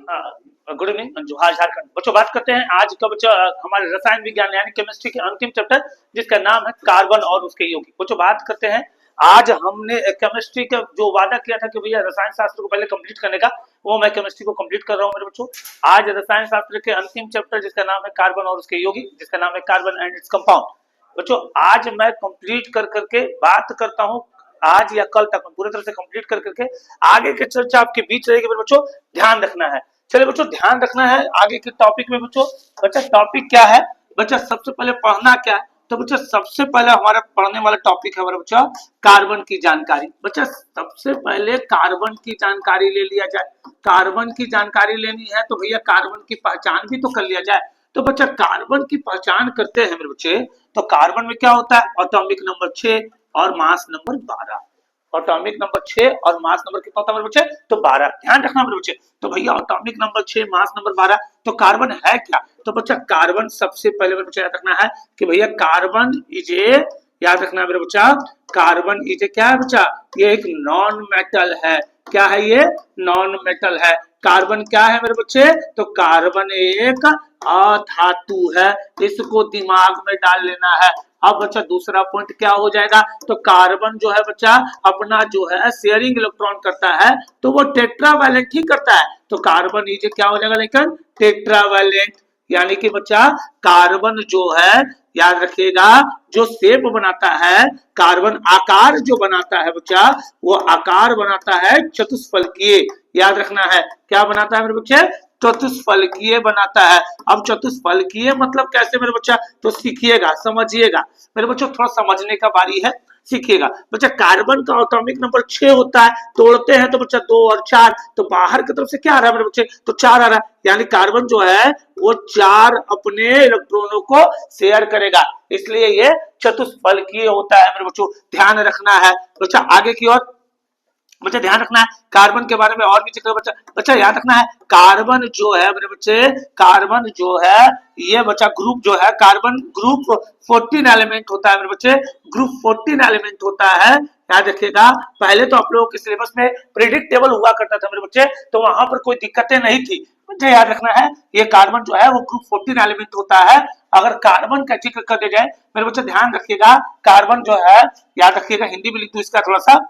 Good evening जोहार झारखंड। बच्चों बात करते हैं आज का बच्चों हमारे रसायन विज्ञान यानी केमिस्ट्री के अंतिम चैप्टर जिसका नाम है कार्बन और उसके यौगिक। बच्चों बात करते हैं आज हमने केमिस्ट्री का जो वादा किया था कि भैया रसायन शास्त्र को पहले कंप्लीट करने का, वो मैं केमिस्ट्री को कंप्लीट कर रहा हूँ मेरे बच्चों। आज रसायन शास्त्र के अंतिम चैप्टर जिसका नाम है कार्बन और उसके यौगिक, जिसका नाम है कार्बन एंड इट्स कंपाउंड। बच्चों आज मैं कंप्लीट कर करके बात करता हूँ, आज या कल तक पूरी तरह से कंप्लीट कर करके आगे की चर्चा आपके बीच रहेगी मेरे बच्चों, ध्यान रखना है। चलिए बच्चों ध्यान रखना है आगे के टॉपिक में। बच्चों बच्चा टॉपिक क्या है, बच्चा सबसे पहले पढ़ना क्या है, तो बच्चा सबसे पहले हमारा पढ़ने वाला टॉपिक है हमारा बच्चा कार्बन की जानकारी। बच्चा सबसे पहले कार्बन की जानकारी ले लिया जाए। कार्बन की जानकारी लेनी है तो भैया कार्बन की पहचान भी तो कर लिया जाए। तो बच्चा कार्बन की पहचान करते हैं मेरे बच्चे, तो कार्बन में क्या होता है, एटॉमिक नंबर 6 और मास नंबर 12। एटॉमिक नंबर 6 और मास नंबर कितना होता है मेरे बच्चे, तो 12। ध्यान रखना मेरे बच्चे। तो भैया एटॉमिक नंबर 6 मास नंबर 12, तो कार्बन है क्या, तो बच्चा कार्बन सबसे पहले मेरे बच्चे याद रखना है कि भैया कार्बन इज ए, याद रखना है मेरे बच्चा, कार्बन इज ए क्या है बच्चा, ये एक नॉन मेटल है। क्या है ये, नॉन मेटल है। कार्बन क्या है मेरे बच्चे, तो कार्बन एक अधातु है। इसको दिमाग में डाल लेना है। अब बच्चा दूसरा पॉइंट क्या हो जाएगा, तो कार्बन जो है बच्चा अपना जो है शेयरिंग इलेक्ट्रॉन करता है, तो वो टेट्रावैलेंट ही करता है। तो कार्बन नीचे क्या हो जाएगा, लेकिन टेट्रावैलेंट, यानी कि बच्चा कार्बन जो है याद रखिएगा जो शेप बनाता है, कार्बन आकार जो बनाता है बच्चा, वो आकार बनाता है चतुष्फलकीय। याद रखना है क्या बनाता है मेरे बच्चे, चतुष्फलकीय बनाता है। अब चतुष्फलकीय मतलब कैसे मेरे बच्चा, तो सीखिएगा समझिएगा मेरे बच्चों, थोड़ा समझने का बारी है, सीखिएगा बच्चा। कार्बन का एटॉमिक नंबर 6 होता है, तोड़ते हैं तो बच्चा 2 और 4, तो बाहर की तरफ से क्या आ रहा है मेरे बच्चे, तो 4 आ रहा है। यानी कार्बन जो है वो 4 अपने इलेक्ट्रॉनों को शेयर करेगा, इसलिए ये चतुष्फलकीय होता है मेरे बच्चों। ध्यान रखना है बच्चा। आगे की ओर बच्चा ध्यान रखना है कार्बन के बारे में और भी चीजें बच्चा बच्चा याद रखना है। कार्बन जो है मेरे बच्चे, कार्बन जो है ये बच्चा ग्रुप जो है, कार्बन ग्रुप 14 एलिमेंट होता है मेरे बच्चे, ग्रुप 14 एलिमेंट होता है। याद रखिएगा पहले तो आप लोगों के सिलेबस में प्रेडिक्टेबल हुआ करता था मेरे बच्चे, तो वहां पर कोई दिक्कतें नहीं थी। मुझे याद रखना है ये कार्बन जो है वो ग्रुप 14 एलिमेंट होता है। अगर कार्बन का जिक्र कर दिया जाए मेरे बच्चे, ध्यान रखिएगा कार्बन जो है, याद रखिएगा हिंदी में लिख दो इसका थोड़ा सा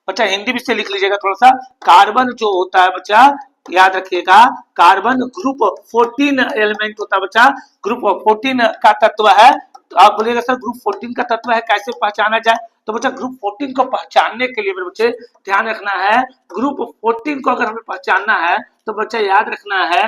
बच्चा, हिंदी भी से लिख लीजिएगा थोड़ा सा। कार्बन जो होता है बच्चा, याद रखिएगा कार्बन ग्रुप 14 एलिमेंट होता है बच्चा, ग्रुप 14 का तत्व है। तो आप बोलिएगा सर ग्रुप 14 का तत्व है कैसे पहचाना जाए, तो बच्चा ग्रुप 14 को पहचानने के लिए मेरे बच्चे ध्यान रखना है, ग्रुप 14 को अगर हमें पहचानना है तो बच्चा याद रखना है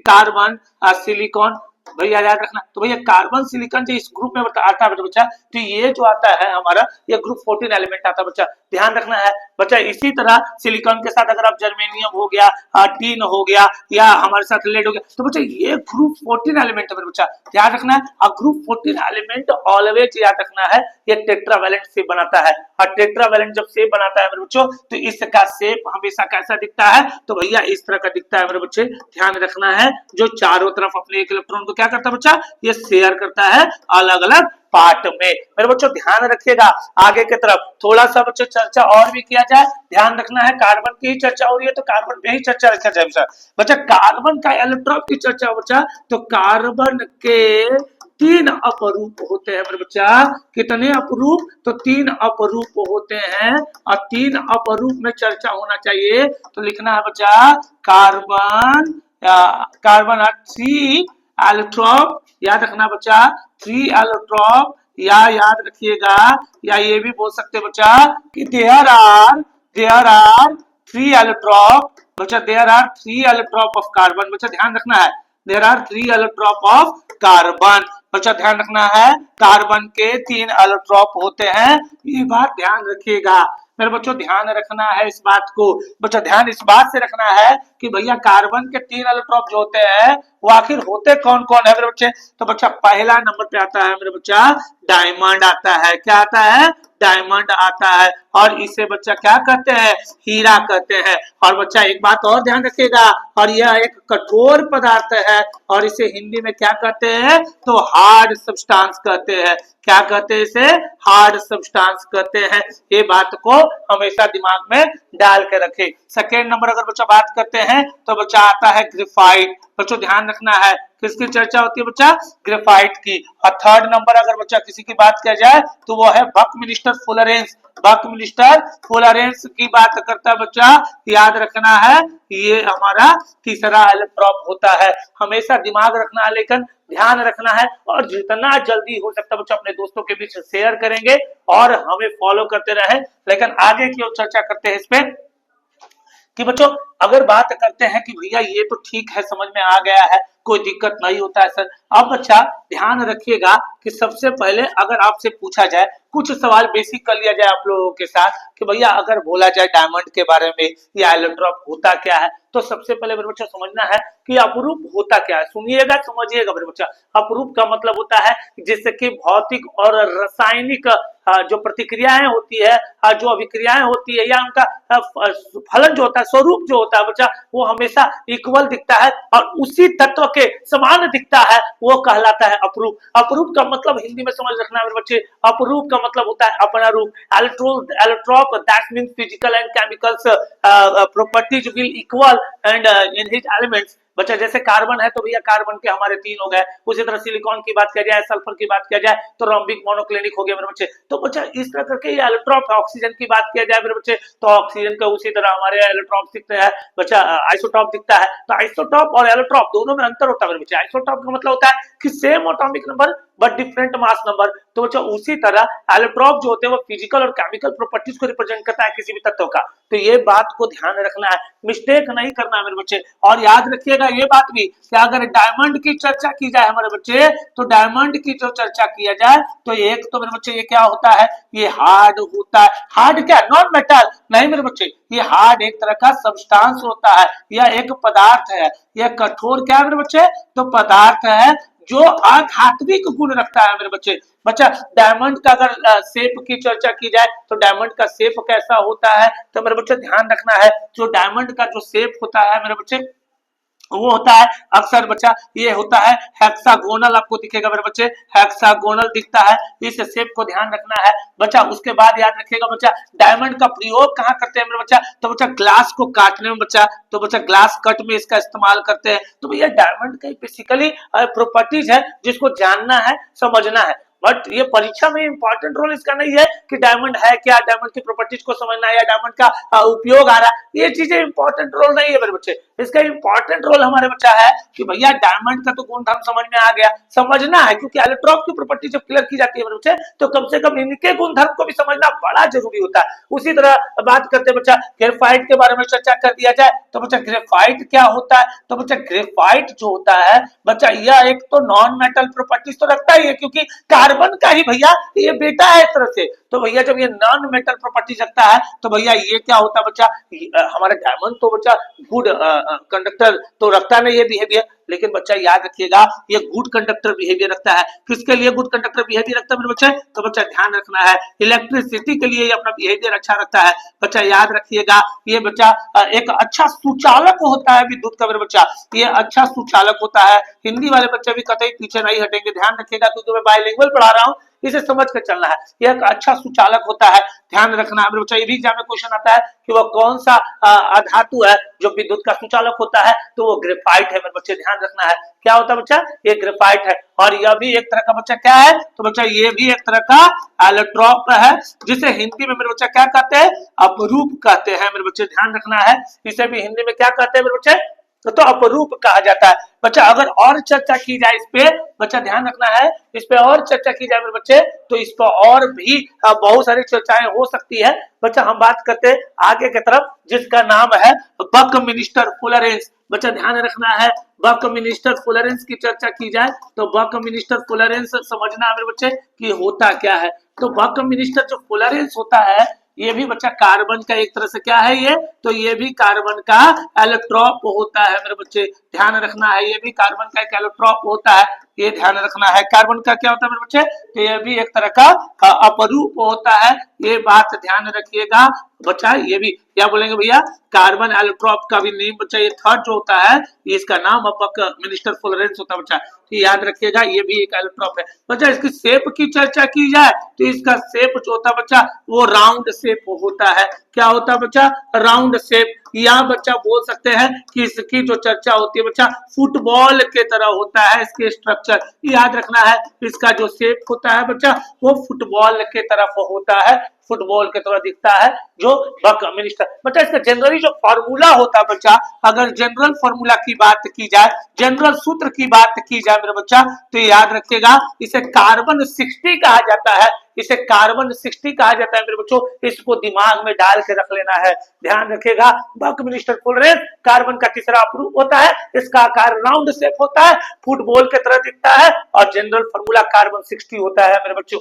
कार्बन सिलिकॉन, भैया याद रखना। तो भैया कार्बन सिलिकॉन जो इस ग्रुप में आता है बच्चा, तो ये जो आता है हमारा ये ग्रुप 14 एलिमेंट आता है बच्चा, ध्यान रखना है बच्चा। इसी तरह सिलिकॉन के साथ अगर आप जर्मेनियम हो गया, टीन हो गया, या हमारे साथ लेड हो गया, तो बच्चा ये ग्रुप 14 एलिमेंट है बच्चा, ध्यान रखना है। और ग्रुप 14 एलिमेंट ऑलवेज याद रखना है ये टेट्रावैलेंट शेप बनाता है, और टेट्रावैलेंट जब शेप बनाता है मेरे बच्चों तो इसका शेप हमेशा कैसा दिखता है, तो भैया इस तरह का दिखता है मेरे बच्चे। ध्यान रखना है जो चारों तरफ अपने एक इलेक्ट्रॉन को क्या करता है बच्चा, ये शेयर करता है अलग अलग पार्ट में। मेरे बच्चों ध्यान रखिएगा आगे की तरफ थोड़ा सा बच्चों चर्चा और भी किया जाए। ध्यान रखना है कार्बन की ही चर्चा हो रही है तो कार्बन पे ही चर्चा रखा जाए बच्चा। कार्बन का एलोट्रॉप की चर्चा बच्चा, तो कार्बन के 3 अपरूप होते हैं मेरे बच्चा। कितने अपरूप, तो 3 अपरूप होते हैं, और 3 अपरूप में चर्चा होना चाहिए। तो लिखना है बच्चा कार्बन, कार्बन 3 एलोट्रॉप, याद रखना बच्चा 3 एलोट्रॉप, या याद रखिएगा या ये भी बोल सकते बच्चा कि देयर आर 3 एलोट्रॉप बच्चा, there are 3 allotrope of carbon. बच्चा ध्यान रखना है there are 3 allotrope of carbon. बच्चा ध्यान रखना है कार्बन के 3 एलोट्रॉप होते हैं, ये बात ध्यान रखिएगा मेरे बच्चों। ध्यान रखना है इस बात को बच्चा, ध्यान इस बात से रखना है कि भैया कार्बन के 3 एलोट्रॉप जो होते हैं वो आखिर होते कौन कौन है मेरे बच्चे, तो बच्चा पहला नंबर पे आता है मेरे बच्चा डायमंड आता है। क्या आता है, डायमंड आता है और इसे बच्चा क्या कहते हैं, हीरा कहते हैं। और बच्चा एक बात और ध्यान रखिएगा, और यह एक कठोर पदार्थ है और इसे हिंदी में क्या कहते हैं, तो हार्ड सब्सटेंस कहते हैं। क्या कहते हैं इसे, हार्ड सब्सटेंस कहते हैं। ये बात को हमेशा दिमाग में डाल के रखें। सेकेंड नंबर अगर बच्चा बात करते हैं तो बच्चा आता है ग्रेफाइट। बच्चों ध्यान रखना है किसकी चर्चा होती है बच्चा, ग्रेफाइट की। और थर्ड नंबर अगर बच्चा किसी की बात किया जाए तो वो है बकमिलिस्टर फुलरेंस। बकमिलिस्टर फुलरेंस की बात करता है बच्चा, याद रखना है ये हमारा तीसरा एलोट्रॉप होता है। हमेशा दिमाग रखना है, लेकिन ध्यान रखना है और जितना जल्दी हो सकता है बच्चा अपने दोस्तों के बीच शेयर करेंगे और हमें फॉलो करते रहे। लेकिन आगे की ओर चर्चा करते हैं इस पे कि बच्चों अगर बात करते हैं कि भैया ये तो ठीक है, समझ में आ गया है, कोई दिक्कत नहीं होता है सर। अब बच्चा ध्यान रखिएगा कि सबसे पहले अगर आपसे पूछा जाए, कुछ सवाल बेसिक कर लिया जाए आप लोगों के साथ कि भैया अगर बोला जाए डायमंड के बारे में या एलोट्रॉप होता क्या है, तो सबसे पहले मेरे बच्चा समझना है कि अपरूप होता क्या है। सुनिएगा समझिएगा मेरे बच्चा। अपरूप का मतलब होता है जिससे कि भौतिक और रासायनिक जो प्रतिक्रियाएं होती है, जो अभिक्रियाएं होती है या उनका फलन जो होता है, स्वरूप जो होता है बच्चा, वो हमेशा इक्वल दिखता है और उसी तत्व के समान दिखता है, वो कहलाता है अपरूप। अपरूप का मतलब हिंदी में समझ रखना है मेरे बच्चे, अपरूप का मतलब होता है अपना रूप। Allotrope that means physical and chemicals properties will equal and in his elements. बच्चा जैसे कार्बन है तो भैया कार्बन के हमारे 3 हो गए, उसी तरह सिलिकॉन की बात किया जाए, सल्फर की बात किया जाए तो रोम्बिक मोनोक्लिनिक हो गया मेरे बच्चे। तो बच्चा इस तरह करके ये एलोट्रॉप है। ऑक्सीजन की बात किया जाए मेरे बच्चे तो ऑक्सीजन का उसी तरह हमारे एलोट्रॉप दिखते हैं बच्चा, आइसोटॉप दिखता है। तो आइसोटॉप और एलोट्रॉप दोनों में अंतर होता है मेरे बच्चे। आइसोटॉप का मतलब होता है कि same atomic number but different mass number. तो बच्चा उसी तरह एलोट्रॉप जो होते हैं वो फिजिकल और केमिकल प्रॉपर्टीज को रिप्रेजेंट करता है किसी भी तत्व का। तो ये बात को ध्यान रखना है, मिस्टेक नहीं करना है मेरे बच्चे। और याद रखिएगा ये बात भी कि अगर डायमंड की चर्चा की जाए हमारे बच्चे, तो डायमंड की जो चर्चा किया जाए तो एक तो मेरे बच्चे ये क्या होता है, ये हार्ड होता है। हार्ड क्या, नॉन मेटल नहीं मेरे बच्चे, ये हार्ड एक तरह का सब्सटेंस होता है, यह एक पदार्थ है। यह कठोर क्या है मेरे बच्चे, तो पदार्थ है जो आध्यात्मिक गुण रखता है मेरे बच्चे। बच्चा डायमंड का अगर शेप की चर्चा की जाए तो डायमंड का शेप कैसा होता है, तो मेरे बच्चे ध्यान रखना है जो डायमंड का जो शेप होता है मेरे बच्चे वो होता है अक्सर बच्चा, ये होता है हेक्सागोनल। आपको दिखेगा मेरे बच्चे, हेक्सागोनल दिखता है, इस शेप को ध्यान रखना है बच्चा। उसके बाद याद रखिएगा बच्चा डायमंड का प्रयोग कहाँ करते हैं मेरे बच्चा, तो बच्चा ग्लास को काटने में बच्चा, तो बच्चा ग्लास कट में इसका इस्तेमाल करते हैं। तो भैया डायमंड का बेसिकली प्रॉपर्टीज है जिसको जानना है, समझना है। बट ये परीक्षा में इंपॉर्टेंट रोल इसका नहीं है कि डायमंड है क्या, डायमंड की प्रॉपर्टीज को समझना है या डायमंड का उपयोग आ रहा है, ये चीजें इंपॉर्टेंट रोल नहीं है मेरे बच्चे। इसका इंपॉर्टेंट रोल हमारे बच्चा है कि भैया डायमंड का तो गुणधर्म समझ में आ गया, समझना है क्योंकि एलोट्रॉप की प्रॉपर्टी जब क्लियर की जाती है मेरे बच्चे तो कम से कम इनके गुणधर्म को भी समझना बड़ा जरूरी होता है। उसी तरह बात करते बच्चा ग्रेफाइट के बारे में चर्चा कर दिया जाए तो बच्चा ग्रेफाइट क्या होता है, तो बच्चा ग्रेफाइट जो होता है बच्चा यह एक तो नॉन मेटल प्रॉपर्टीज तो रखता ही है क्योंकि कार्बन का ही भैया ये बेटा है एक तरह से। तो भैया जब ये नॉन मेटल प्रॉपर्टी रखता है तो भैया ये क्या होता है बच्चा, हमारा डायमंड तो बच्चा गुड कंडक्टर तो रखता नहीं है बिहेवियर, लेकिन बच्चा याद रखिएगा ये गुड कंडक्टर बिहेवियर रखता है। किसके लिए गुड कंडक्टर बिहेवियर रखता है मेरे बच्चे, तो बच्चा ध्यान रखना है इलेक्ट्रिसिटी के लिए ये अपना बिहेवियर अच्छा रखता है। बच्चा याद रखिएगा ये बच्चा एक अच्छा सुचालक होता है विद्युत का मेरे बच्चा, ये अच्छा सुचालक होता है। हिंदी वाले बच्चे भी कतई पीछे नहीं हटेंगे, ध्यान रखिएगा क्योंकि मैं बायलिंगुअल पढ़ा रहा हूँ, इसे समझ कर चलना है। यह एक अच्छा सुचालक होता है, ध्यान रखना है मेरे बच्चा। ये भी एग्जाम में क्वेश्चन आता है कि वह कौन सा धातु है जो विद्युत का सुचालक होता है, तो वो ग्रेफाइट है मेरे बच्चे, ध्यान रखना है। क्या होता है बच्चा, ये ग्रेफाइट है। और यह भी एक तरह का बच्चा क्या है, तो बच्चा ये भी एक तरह का एलोट्रॉप है जिसे हिंदी में मेरे बच्चा क्या कहते हैं, अपरूप कहते हैं मेरे बच्चे, ध्यान रखना है। इसे भी हिंदी में क्या कहते हैं मेरे बच्चे, तो अपरूप कहा जाता है बच्चा। अगर और चर्चा की जाए इस पे बच्चा, ध्यान रखना है, इस पे और चर्चा की जाए मेरे बच्चे तो इस पर और भी बहुत सारी चर्चाएं हो सकती है बच्चा। हम बात करते हैं आगे की तरफ जिसका नाम है बकमिलिस्टर फुलरेंस। बच्चा ध्यान रखना है बकमिलिस्टर फुलरेंस की चर्चा की जाए तो बकमिलिस्टर फुलरेंस समझना है मेरे बच्चे कि होता क्या है। तो बकमिलिस्टर जो फुलरेंस होता है ये भी बच्चा कार्बन का एक तरह से क्या है ये, तो ये भी कार्बन का एलोट्रॉप होता है मेरे बच्चे, ध्यान रखना है। ये भी कार्बन का एक एलोट्रॉप होता है। ये ध्यान रखना है। कार्बन का क्या होता है मेरे बच्चे, तो ये भी एक तरह का अपरूप होता है, ये बात ध्यान रखिएगा बच्चा। ये भी क्या बोलेंगे भैया, कार्बन एलोट्रॉप का भी नेम बच्चा, ये थर्ड जो होता है इसका नाम बक मिनिस्टर फ्लोरेंस होता है बच्चा, तो याद रखिएगा ये भी एक एलोट्रॉप है बच्चा। इसकी शेप की चर्चा की जाए तो इसका शेप जो होता है बच्चा वो राउंड शेप होता है। क्या होता है बच्चा, राउंड शेप। या बच्चा बोल सकते हैं कि इसकी जो चर्चा होती है बच्चा फुटबॉल के तरह होता है इसके स्ट्रक्चर, याद रखना है इसका जो शेप होता है बच्चा वो फुटबॉल के तरफ होता है, फुटबॉल के तरह दिखता है जो बक मिनिस्टर बच्चा। इसका जनरली जो फॉर्मूला होता है बच्चा, अगर जनरल फॉर्मूला की बात की जाए, जनरल सूत्र की बात की जाए मेरे बच्चा, तो याद रखिएगा इसे कार्बन 60 कहा जाता है, इसे कार्बन 60 कहा जाता है मेरे बच्चों। इसको दिमाग में डाल के रख लेना है, ध्यान रखिएगा। बक मिनिस्टर फ्लोरेंस कार्बन का तीसरा अपरूप होता है, इसका आकार राउंड शेप होता है, फुटबॉल के तरह दिखता है और जनरल फॉर्मूला कार्बन 60 होता है मेरे बच्चों।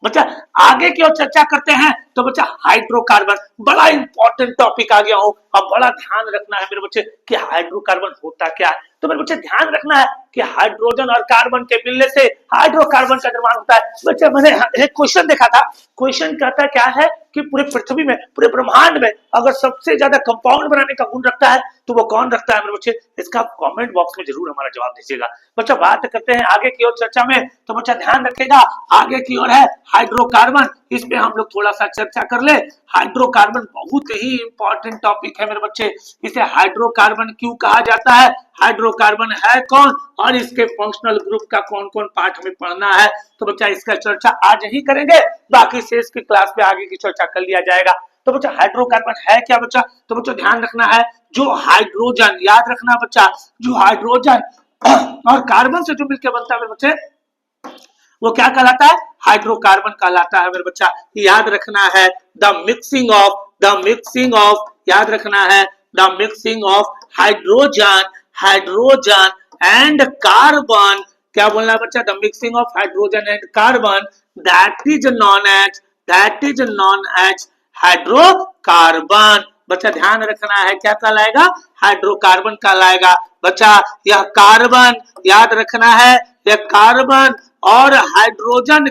बच्चा आगे की ओर चर्चा करते हैं तो बच्चा हाइड्रोकार्बन, बड़ा इंपॉर्टेंट टॉपिक आ गया हो, अब बड़ा ध्यान रखना है मेरे बच्चे कि हाइड्रोकार्बन होता क्या है। तो मेरे बच्चे ध्यान रखना है कि हाइड्रोजन और कार्बन के मिलने से हाइड्रोकार्बन का निर्माण होता है। बच्चे मैंने एक क्वेश्चन देखा था, क्वेश्चन कहता क्या है कि पूरे पृथ्वी में, पूरे ब्रह्मांड में अगर सबसे ज्यादा कंपाउंड बनाने का गुण रखता है तो वो कौन रखता है मेरे बच्चे, इसका कमेंट बॉक्स में जरूर हमारा जवाब दीजिएगा। बच्चा बात करते हैं आगे की ओर चर्चा में, तो बच्चा ध्यान रखेगा आगे की ओर है हाइड्रोकार्बन, इसमें हम लोग थोड़ा सा चर्चा कर ले। हाइड्रोकार्बन बहुत ही इंपॉर्टेंट टॉपिक है मेरे बच्चे, इसे हाइड्रोकार्बन क्यों कहा जाता है, हाइड्रोकार्बन है कौन और इसके फंक्शनल ग्रुप का कौन कौन पार्ट हमें पढ़ना है, तो बच्चा इसका चर्चा आज ही करेंगे, बाकी शेष की क्लास में आगे की चर्चा कर लिया जाएगा। तो बच्चा हाइड्रोकार्बन है क्या बच्चा, तो बच्चा ध्यान रखना है जो हाइड्रोजन, याद रखना बच्चा, जो हाइड्रोजन और कार्बन से जो मिलकर बनता है बच्चे वो क्या कहलाता है, हाइड्रोकार्बन कहलाता है मेरे बच्चा। याद रखना है द मिक्सिंग ऑफ, याद रखना है the mixing of hydrogen and carbon, क्या बोलना है बच्चा, the mixing of hydrogen and carbon that is known as hydrocarbon. बच्चा ध्यान रखना है क्या कहलाएगा, हाइड्रोकार्बन कहलाएगा बच्चा। यह कार्बन, याद रखना है यह कार्बन और हाइड्रोजन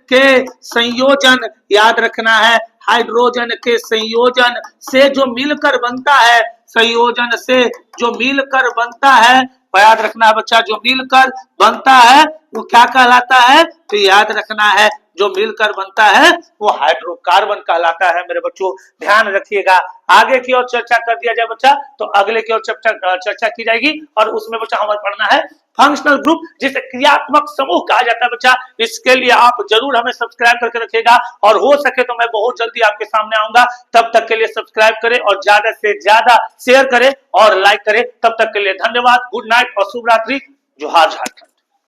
के संयोजन, याद रखना है हाइड्रोजन के संयोजन से जो मिलकर बनता है, संयोजन से जो मिलकर बनता है, याद रखना है बच्चा, जो मिलकर बनता है वो क्या कहलाता है, तो याद रखना है जो मिलकर बनता है वो हाइड्रोकार्बन कहलाता है मेरे बच्चों, ध्यान रखिएगा। आगे की ओर चर्चा कर दिया जाए बच्चा, तो अगले की ओर चर्चा की जाएगी और उसमें बच्चा हमें पढ़ना है फंक्शनल ग्रुप, जिसे क्रियात्मक समूह कहा जाता है बच्चा। इसके लिए आप जरूर हमें सब्सक्राइब करके रखिएगा और हो सके तो मैं बहुत जल्दी आपके सामने आऊंगा, तब तक के लिए सब्सक्राइब करें और ज्यादा से ज्यादा शेयर करें और लाइक करें। तब तक के लिए धन्यवाद, गुड नाइट और शुभ रात्रि, जोहार झारखंड।